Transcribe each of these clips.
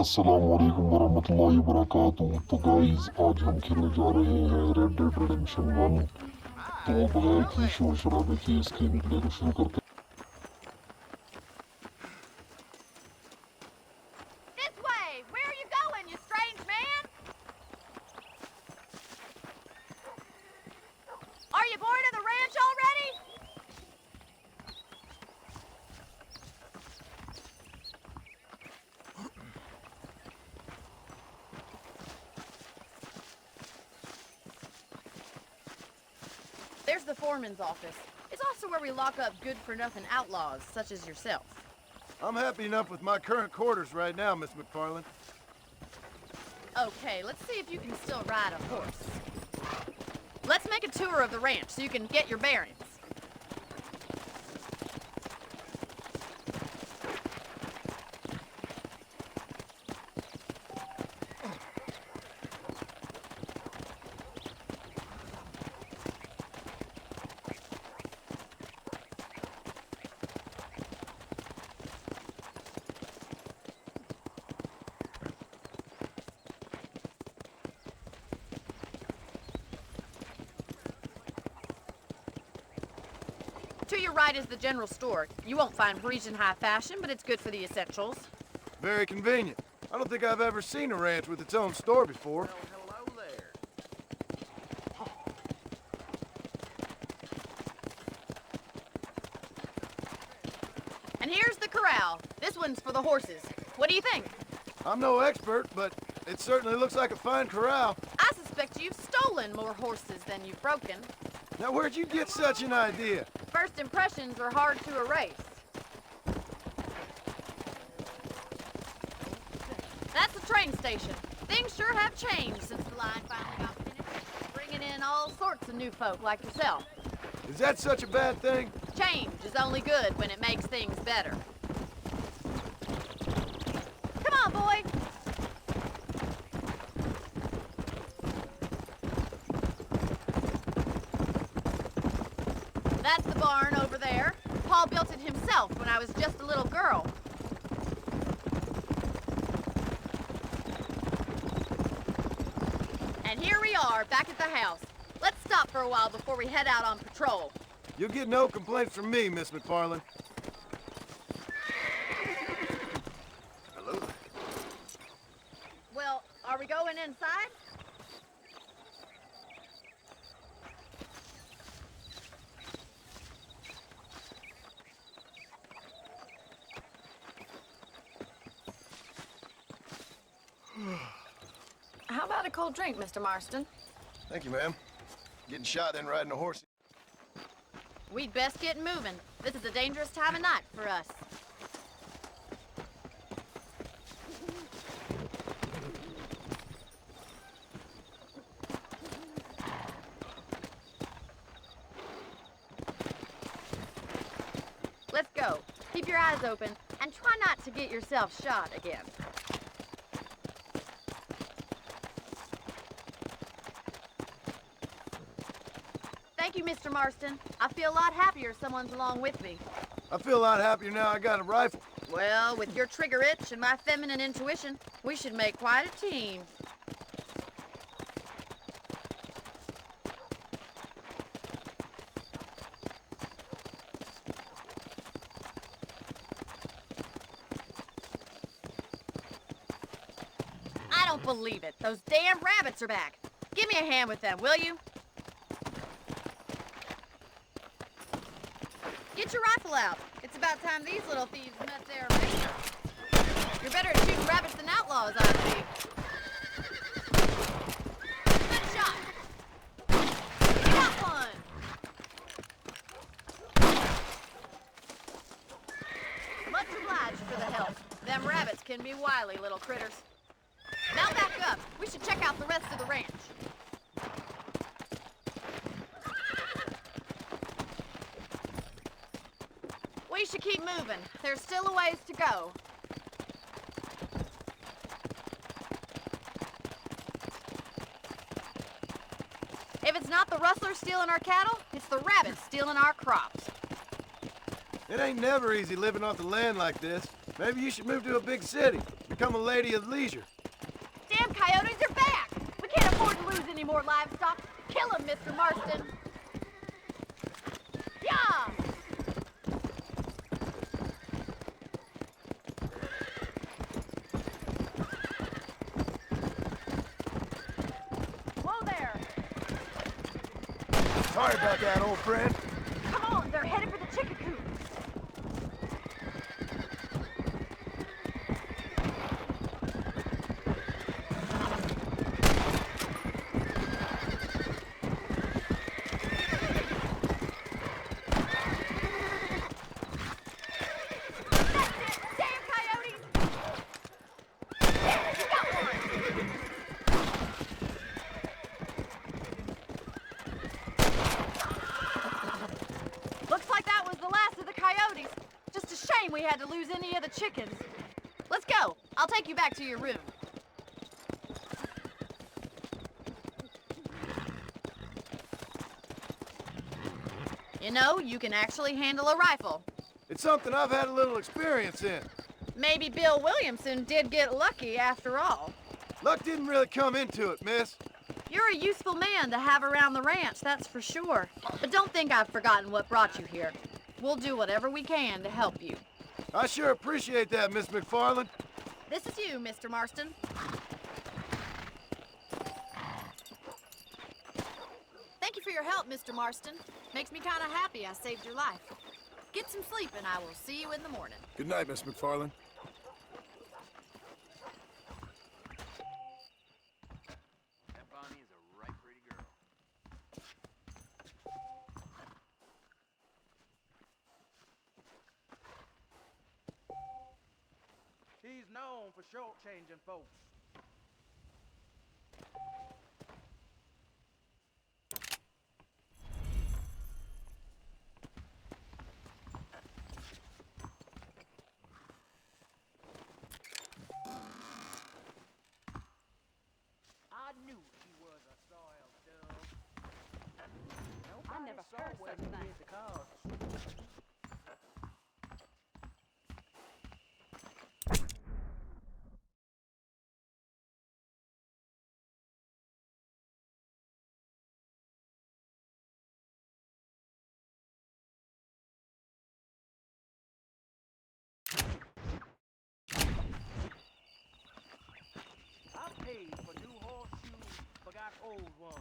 अस्सलामुअलैकुम वरहमतुल्लाहि वबरकातुहू। तो गाइस आज हम खेलने जा रहे हैं रेड डेड रिडेम्पशन 1। तो बगैर किसी शोर शराबे के इस गेम प्ले को शुरू करते This way! Where are you going, you strange man? Are you bored of the ranch already? There's the foreman's office. It's also where we lock up good-for-nothing outlaws, such as yourself. I'm happy enough with my current quarters right now, Miss McFarland. Okay, let's see if you can still ride a horse. Let's make a tour of the ranch so you can get your bearings. To your right is the general store. You won't find Parisian high fashion, but it's good for the essentials. Very convenient. I don't think I've ever seen a ranch with its own store before. Well, hello there. And here's the corral. This one's for the horses. What do you think? I'm no expert, but it certainly looks like a fine corral. I suspect you've stolen more horses than you've broken. Now, where'd you get such an idea? First impressions are hard to erase. That's the train station. Things sure have changed since the line finally got finished, bringing in all sorts of new folk like yourself. Is that such a bad thing? Change is only good when it makes things better. Come on, boy. That's the barn over there. Paul built it himself when I was just a little girl. And here we are, back at the house. Let's stop for a while before we head out on patrol. You'll get no complaints from me, Miss McFarland. Hello there. Well, are we going inside? How about a cold drink, Mr. Marston? Thank you, ma'am. Getting shot then riding a horse. We'd best get moving. This is a dangerous time of night for us. Let's go. Keep your eyes open and try not to get yourself shot again. Thank you, Mr. Marston. I feel a lot happier someone's along with me. I feel a lot happier now I got a rifle. Well, with your trigger itch and my feminine intuition, we should make quite a team. I don't believe it. Those damn rabbits are back. Give me a hand with them, will you? Get your rifle out. It's about time these little thieves met their maker. You're better at shooting rabbits than outlaws, I see. Good shot. Got one. Much obliged for the help. Them rabbits can be wily little critters. Now back up. We should check out the rest of the ranch. We should keep moving. There's still a ways to go. If it's not the rustlers stealing our cattle, it's the rabbits stealing our crops. It ain't never easy living off the land like this. Maybe you should move to a big city. Become a lady of leisure. Damn coyotes are back! We can't afford to lose any more livestock. Kill them, Mr. Marston. Yeah! Whoa there! Sorry about that, old friend. Come on, they're headed for the chicken coop. We had to lose any of the chickens. Let's go. I'll take you back to your room. You know, you can actually handle a rifle. It's something I've had a little experience in. Maybe Bill Williamson did get lucky after all. Luck didn't really come into it, miss. You're a useful man to have around the ranch, that's for sure. But don't think I've forgotten what brought you here. We'll do whatever we can to help you. I sure appreciate that, Miss McFarland. This is you, Mr. Marston. Thank you for your help, Mr. Marston. Makes me kind of happy I saved your life. Get some sleep and I will see you in the morning. Good night, Miss McFarland. That Bonnie is a right pretty girl. He's known for shortchanging folks. I knew she was a soiled dove. I never heard such a thing. I paid for new horseshoes, but got old ones.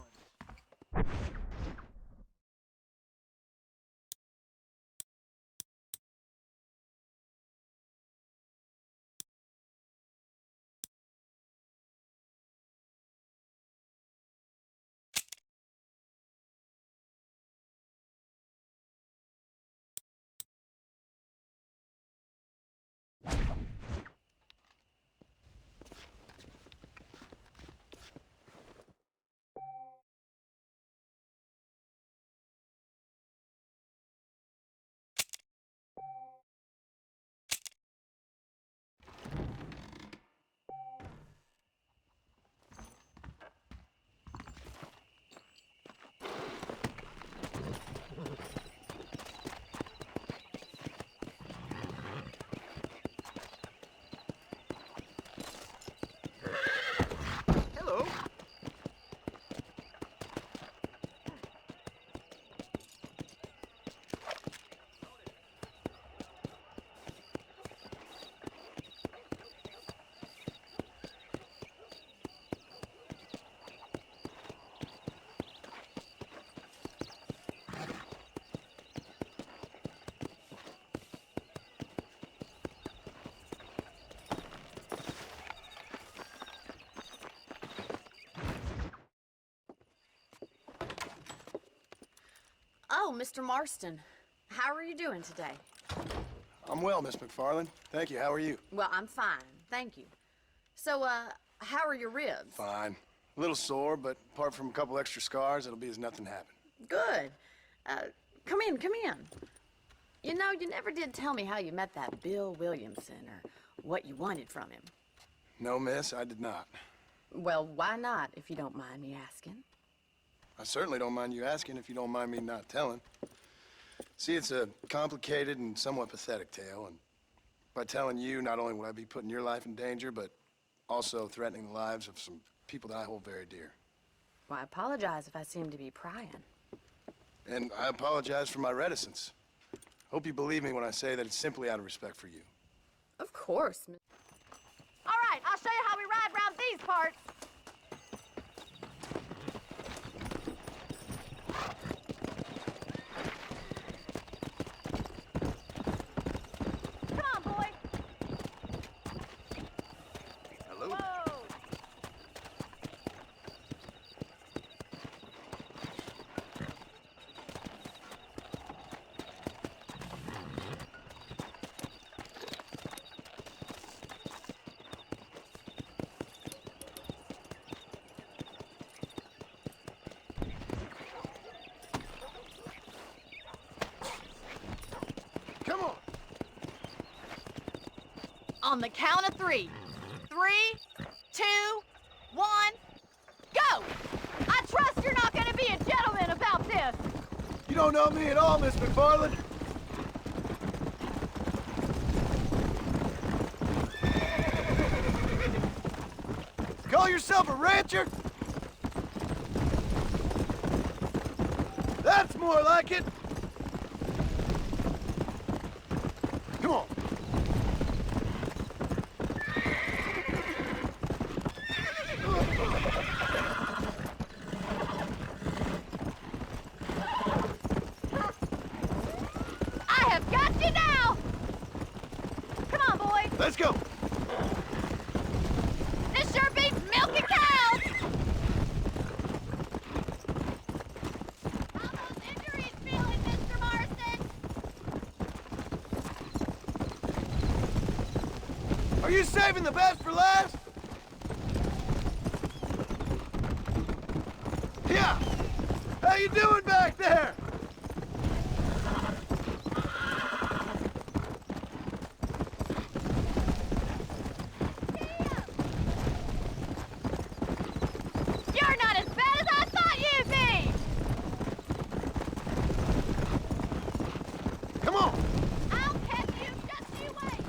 Hello. Oh, Mr. Marston. How are you doing today? I'm well, Miss McFarland. Thank you. How are you? Well, I'm fine. Thank you. So, how are your ribs? Fine. A little sore, but apart from a couple extra scars, it'll be as nothing happened. Good. Come in, come in. You know, you never did tell me how you met that Bill Williamson or what you wanted from him. No, miss, I did not. Well, why not, if you don't mind me asking? I certainly don't mind you asking if you don't mind me not telling. See, it's a complicated and somewhat pathetic tale, and By telling you, not only would I be putting your life in danger, but also threatening the lives of some people that I hold very dear. Well, I apologize if I seem to be prying. And I apologize for my reticence. Hope you believe me when I say that it's simply out of respect for you. Of course. All right, I'll show you how we ride around these parts. Come on, boy. Hello? Whoa. Come on! On the count of 3. 3, 2, 1, go! I trust you're not gonna be a gentleman about this. You don't know me at all, Miss McFarland. Call yourself a rancher? That's more like it. Come on. I have got you now! Come on, boy. Let's go. This sure beats milking cows! How those injuries feeling, Mr. Marston? Are you saving the best for last? Yeah. How you doing back there? You're not as bad as I thought you'd be! Come on. I'll catch you, just you wait!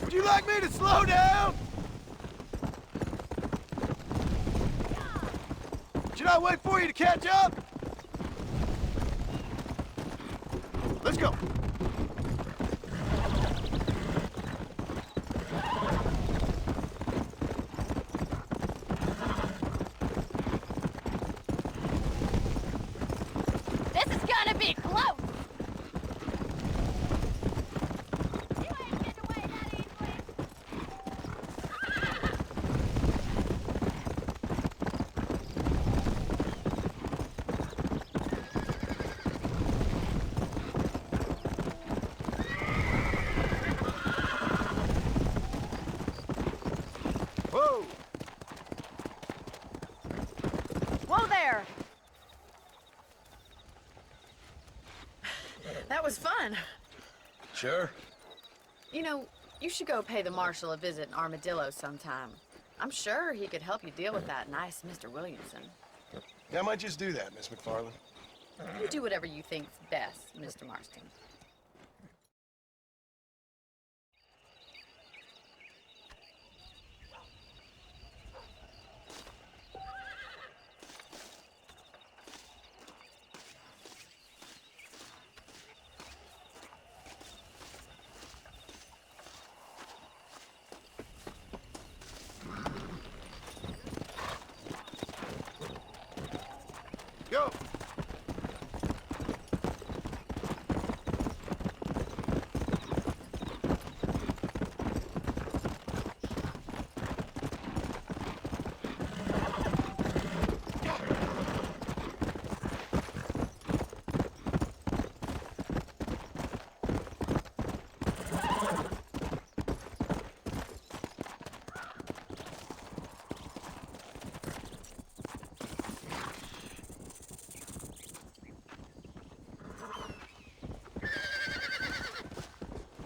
Would you like me to slow down? Should I wait for you to catch up? Let's go. This is gonna be close! You ain't getting away that easily! Whoa. Whoa there! That was fun. Sure. You know, you should go pay the marshal a visit in Armadillo sometime. I'm sure he could help you deal with that nice Mr. Williamson. Yeah, I might just do that, Miss McFarland. You do whatever you think's best, Mr. Marston. Go.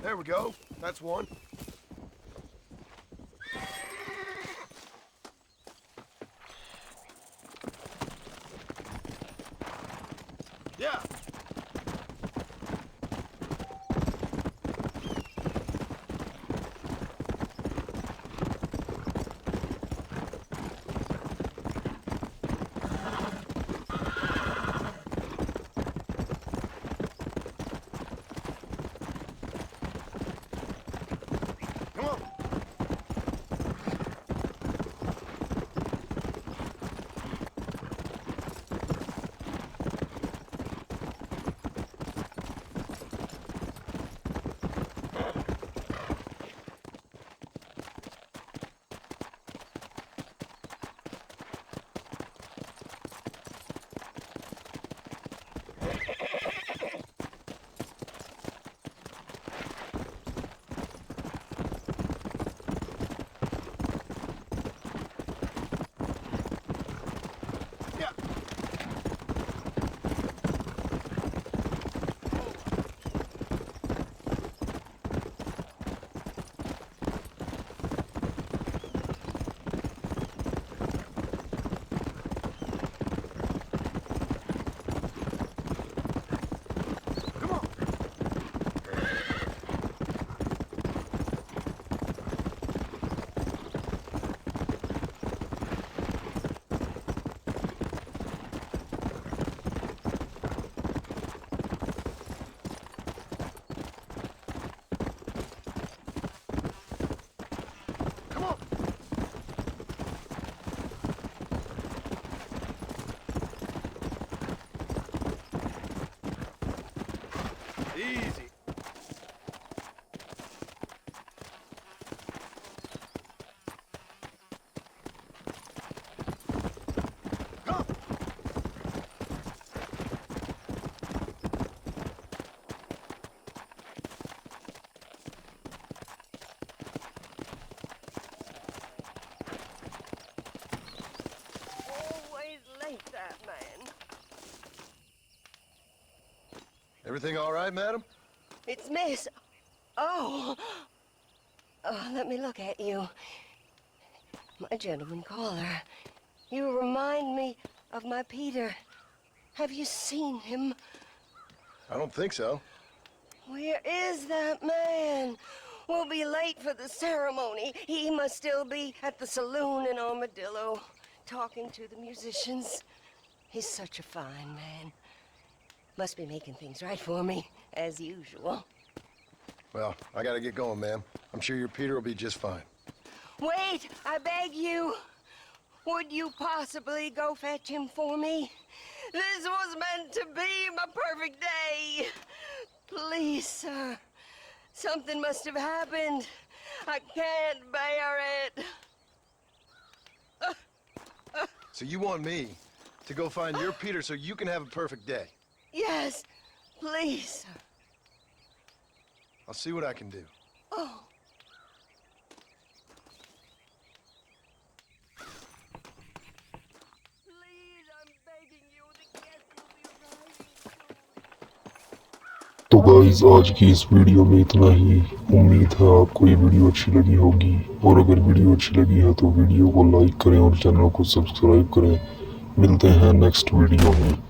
There we go. That's one. Yeah. Everything all right, madam? It's Miss. Oh. Oh, let me look at you. My gentleman caller. You remind me of my Peter. Have you seen him? I don't think so. Where is that man? We'll be late for the ceremony. He must still be at the saloon in Armadillo, talking to the musicians. He's such a fine man. Must be making things right for me, as usual. Well, I gotta get going, ma'am. I'm sure your Peter will be just fine. Wait, I beg you. Would you possibly go fetch him for me? This was meant to be my perfect day. Please, sir. Something must have happened. I can't bear it. So you want me to go find your Peter so you can have a perfect day? Yes, please, sir. I'll see what I can do. Oh. Please, I'm begging you. The guest will be arriving soon. तो guys आज की इस video में इतना ही। उम्मीद है आपको ये वीडियो अच्छी लगी होगी, और अगर वीडियो अच्छी लगी है तो वीडियो को लाइक करें और चैनल को सब्सक्राइब करें। मिलते हैं नेक्स्ट वीडियो में।